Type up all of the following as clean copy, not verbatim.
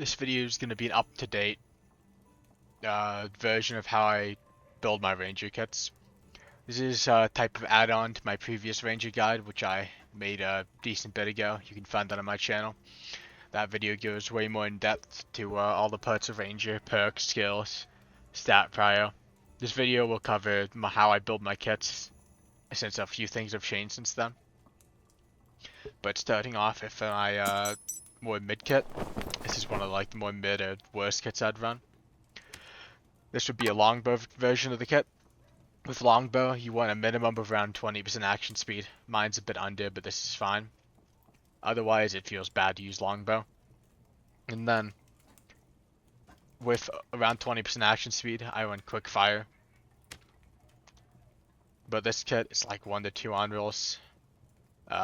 This video is going to be an up-to-date version of how I build my Ranger kits. This is a type of add-on to my previous Ranger guide, which I made a decent bit ago. You can find that on my channel. That video goes way more in depth to all the parts of Ranger, perks, skills, stat prio. This video will cover how I build my kits, since a few things have changed since then. But starting off with my more mid kit, this is one of the more mid or worst kits I'd run. This would be a longbow version of the kit. With longbow, you want a minimum of around 20% action speed. Mine's a bit under, but this is fine. Otherwise, it feels bad to use longbow. And then, with around 20% action speed, I run quick fire. But this kit is like 1 to 2 on rolls.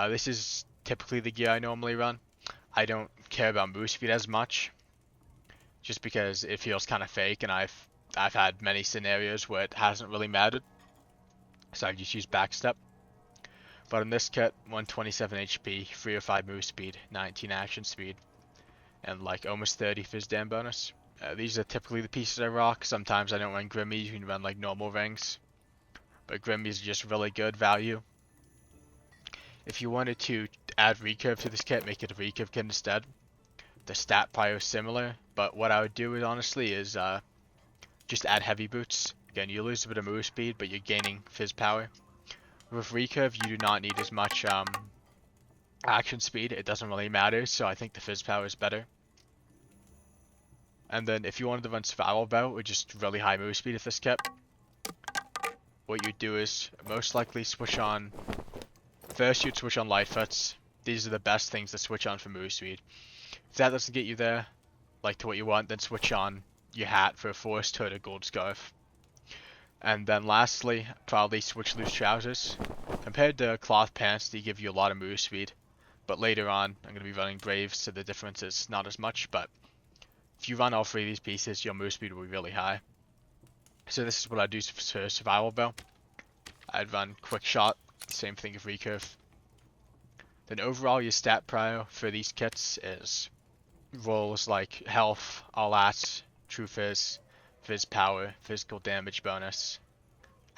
This is typically the gear I normally run. I don't care about move speed as much, just because it feels kind of fake, and I've had many scenarios where it hasn't really mattered, so I just use backstep. But in this kit, 127 HP, 305 move speed, 19 action speed, and like almost 30 fizz dam bonus. These are typically the pieces I rock. Sometimes I don't run Grimmies, you can run like normal rings, but Grimmies are just really good value. If you wanted to add recurve to this kit, make it a recurve kit instead. The stat prio is similar, but what I would do honestly is just add heavy boots. Again, you lose a bit of move speed, but you're gaining fizz power. With recurve, you do not need as much action speed. It doesn't really matter, so I think the fizz power is better. And then if you wanted to run survival bow with just really high move speed with this kit, what you'd do is most likely switch on. First, you'd switch on Lightfoots. These are the best things to switch on for move speed. If that doesn't get you there, like to what you want, then switch on your hat for a forest hood or gold scarf. And then lastly, probably switch loose trousers. Compared to cloth pants, they give you a lot of move speed. But later on, I'm going to be running Braves, so the difference is not as much. But if you run all three of these pieces, your move speed will be really high. So this is what I do for survival bow. I'd run quick shot, same thing with recurve. Then overall, your stat prio for these kits is rolls like health, all ats, true fizz, fizz power, physical damage bonus,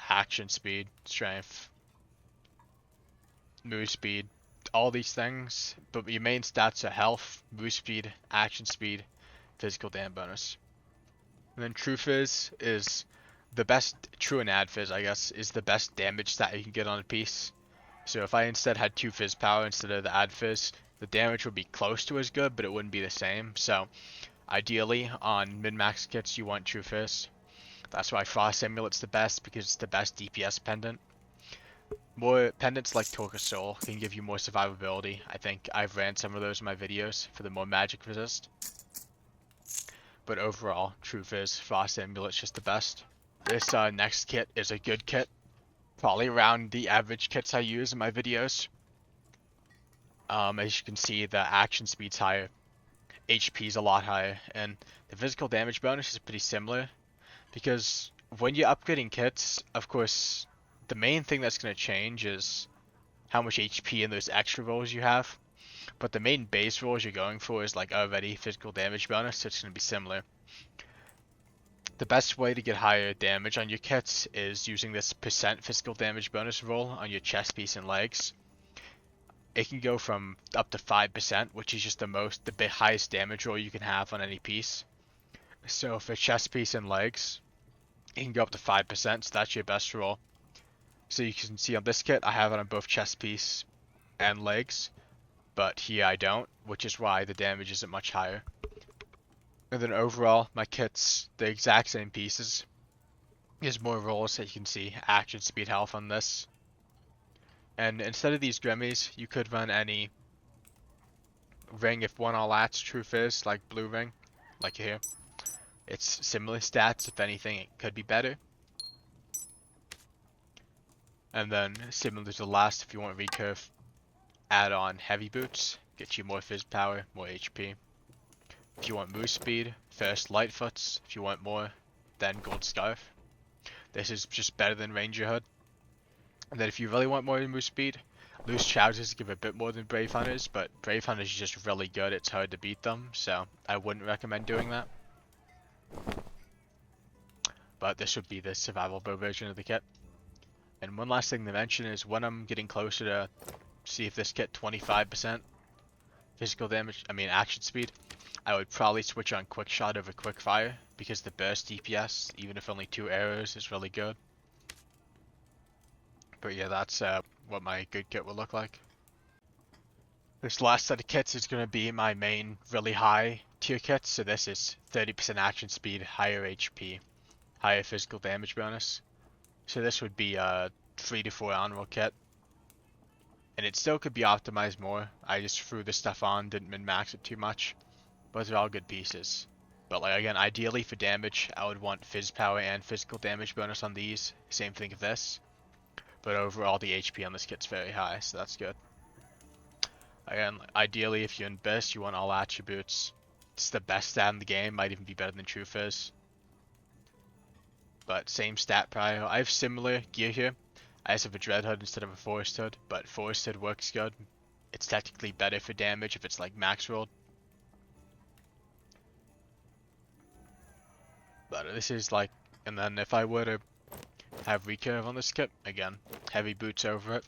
action speed, strength, move speed, all these things. But your main stats are health, move speed, action speed, physical dam bonus. And then true fizz is the best, true and ad fizz I guess, is the best damage stat you can get on a piece. So if I instead had 2 fizz power instead of the ad fizz, the damage would be close to as good, but it wouldn't be the same. So ideally on min-max kits you want true fizz. That's why Frost Amulet's the best, because it's the best DPS pendant. More pendants like Torque of Soul can give you more survivability. I think I've ran some of those in my videos for the more magic resist. But overall, true fizz, Frost Amulet's just the best. This next kit is a good kit. Probably around the average kits I use in my videos. As you can see, the action speed's higher, HP's a lot higher, and the physical damage bonus is pretty similar. Because when you're upgrading kits, of course, the main thing that's going to change is how much HP and those extra rolls you have. But the main base rolls you're going for is like already physical damage bonus, so it's going to be similar. The best way to get higher damage on your kits is using this percent physical damage bonus roll on your chest piece and legs. It can go from up to 5%, which is just the highest damage roll you can have on any piece. So for chest piece and legs, it can go up to 5%, so that's your best roll. So you can see on this kit, I have it on both chest piece and legs, but here I don't, which is why the damage isn't much higher. And then overall, my kit's the exact same pieces. There's more rolls that you can see, action, speed, health on this. And instead of these Grimmies, you could run any ring if one all ats, true fizz, like blue ring, like here. It's similar stats, if anything, it could be better. And then similar to the last, if you want recurve, add on heavy boots, get you more fizz power, more HP. If you want move speed, first Lightfoots. If you want more, then gold scarf. This is just better than Ranger hood. And then if you really want more move speed, Loose trousers give a bit more than Brave Hunters, but Brave Hunters are just really good. It's hard to beat them, so I wouldn't recommend doing that. But this would be the survival bow version of the kit. And one last thing to mention is when I'm getting closer to see if this kit 25% physical damage, action speed, I would probably switch on quick shot over quick fire because the burst DPS, even if only 2 arrows, is really good. But yeah, that's what my good kit will look like. This last set of kits is going to be my main really high tier kits. So this is 30% action speed, higher HP, higher physical damage bonus. So this would be a 3 to 4 honorable kit. And it still could be optimized more. I just threw this stuff on, didn't min-max it too much. But they're all good pieces. But like again, ideally for damage, I would want phys power and physical damage bonus on these. Same thing with this. But overall the HP on this kit's very high, so that's good. Again, ideally if you're in Burst, you want all attributes. It's the best stat in the game, might even be better than True Fizz. But same stat Prio. I have similar gear here. I just have a Dread Hood instead of a Forest Hood, but Forest Hood works good. It's technically better for damage if it's like max rolled. But this is like, and then if I were to have recurve on this kit, again, heavy boots over it.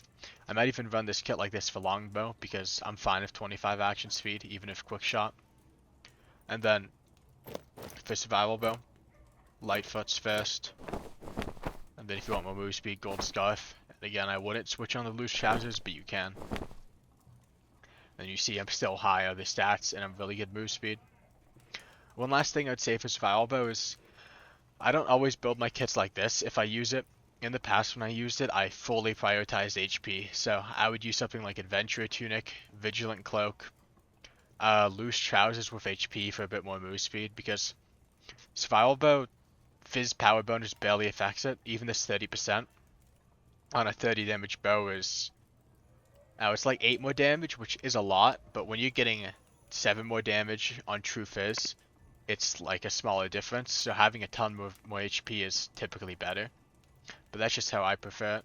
I might even run this kit like this for longbow because I'm fine with 25 action speed, even if quick shot. And then for survival bow, Lightfoot's first. And then if you want more move speed, Gold Scarf. And again, I wouldn't switch on the loose trousers, but you can. And you see I'm still high on the stats and I'm really good move speed. One last thing I'd say for survival bow is I don't always build my kits like this if I use it. In the past when I used it, I fully prioritized HP. So I would use something like Adventurer Tunic, Vigilant Cloak, loose trousers with HP for a bit more move speed because survival bow Fizz power bonus barely affects it. Even this 30% on a 30 damage bow is it's like 8 more damage, which is a lot, but when you're getting 7 more damage on True Fizz, it's like a smaller difference, so having a ton more HP is typically better. But that's just how I prefer it.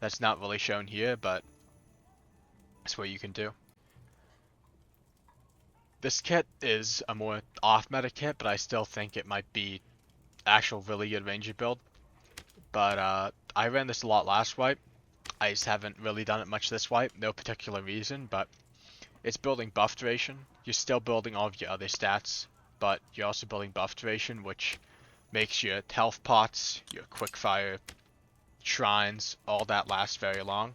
That's not really shown here, but that's what you can do. This kit is a more off-meta kit, but I still think it might be actual really good ranger build. But I ran this a lot last wipe. I just haven't really done it much this wipe, no particular reason, but it's building buff duration. You're still building all of your other stats, but you're also building buff duration, which makes your health pots, your quickfire, shrines, all that last very long.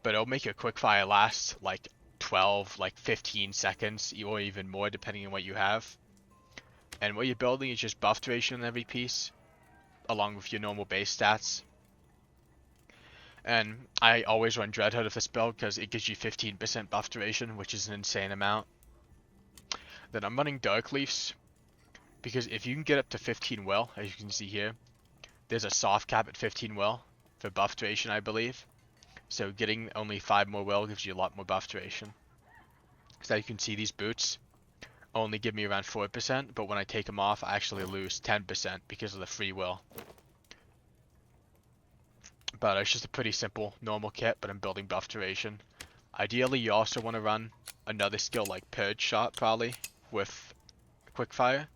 But it'll make your quickfire last like 12, like 15 seconds, or even more depending on what you have. And what you're building is just buff duration on every piece, along with your normal base stats. And I always run Dreadhood of this build because it gives you 15% buff duration, which is an insane amount. Then I'm running Dark Leafs, because if you can get up to 15 will, as you can see here, there's a soft cap at 15 will for buff duration, I believe. So getting only 5 more will gives you a lot more buff duration. So you can see these boots only give me around 4%, but when I take them off, I actually lose 10% because of the free will. But it's just a pretty simple normal kit, but I'm building buff duration. Ideally, you also want to run another skill like Purge Shot, probably, with Quickfire.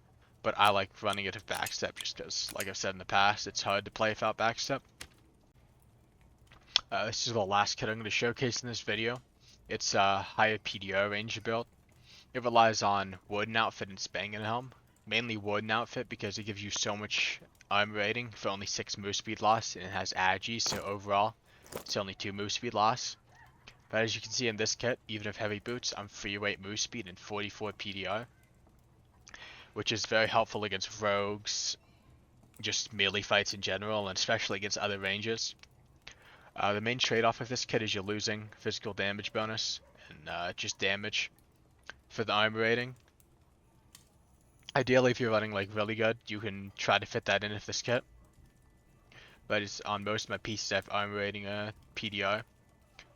But I like running it with Backstep just because, like I've said in the past, it's hard to play without Backstep. This is the last kit I'm going to showcase in this video. It's a higher PDR Ranger build. It relies on Wooden Outfit and Spangen Helm. Mainly Wooden Outfit because it gives you so much armor rating for only 6 move speed loss, and it has agi, so overall it's only 2 move speed loss. But as you can see in this kit, even with heavy boots, I'm free weight move speed and 44 PDR, which is very helpful against rogues, just melee fights in general, and especially against other rangers. The main trade-off of this kit is you're losing physical damage bonus and just damage for the armor rating. Ideally, if you're running like really good, you can try to fit that in with this kit. But it's on most of my pieces I have armor rating PDR.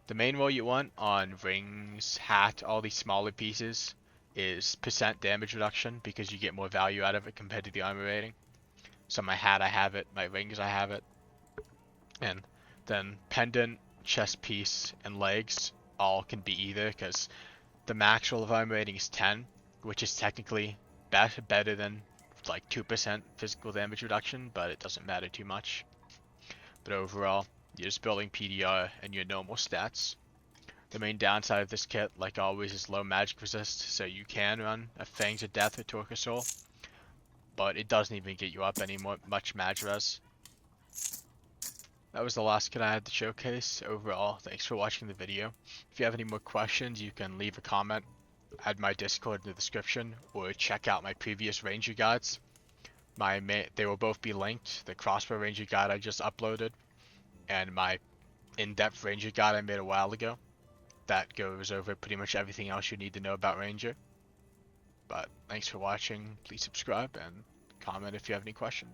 The main roll you want on rings, hat, all these smaller pieces is % damage reduction because you get more value out of it compared to the armor rating. So my hat I have it, my rings I have it. And then pendant, chest piece, and legs all can be either, because the max roll of armor rating is 10, which is technically better than like 2% physical damage reduction, but it doesn't matter too much. But overall, you're just building PDR and your normal stats. The main downside of this kit, like always, is low magic resist, so you can run a Fangs of Death or Torque Soul, but it doesn't even get you up any much mag res. That was the last kit I had to showcase. Overall, thanks for watching the video. If you have any more questions, you can leave a comment, add my Discord in the description, or check out my previous Ranger guides. They will both be linked. The Crossbow Ranger guide I just uploaded, and my in-depth Ranger guide I made a while ago. That goes over pretty much everything else you need to know about Ranger. But thanks for watching. Please subscribe and comment if you have any questions.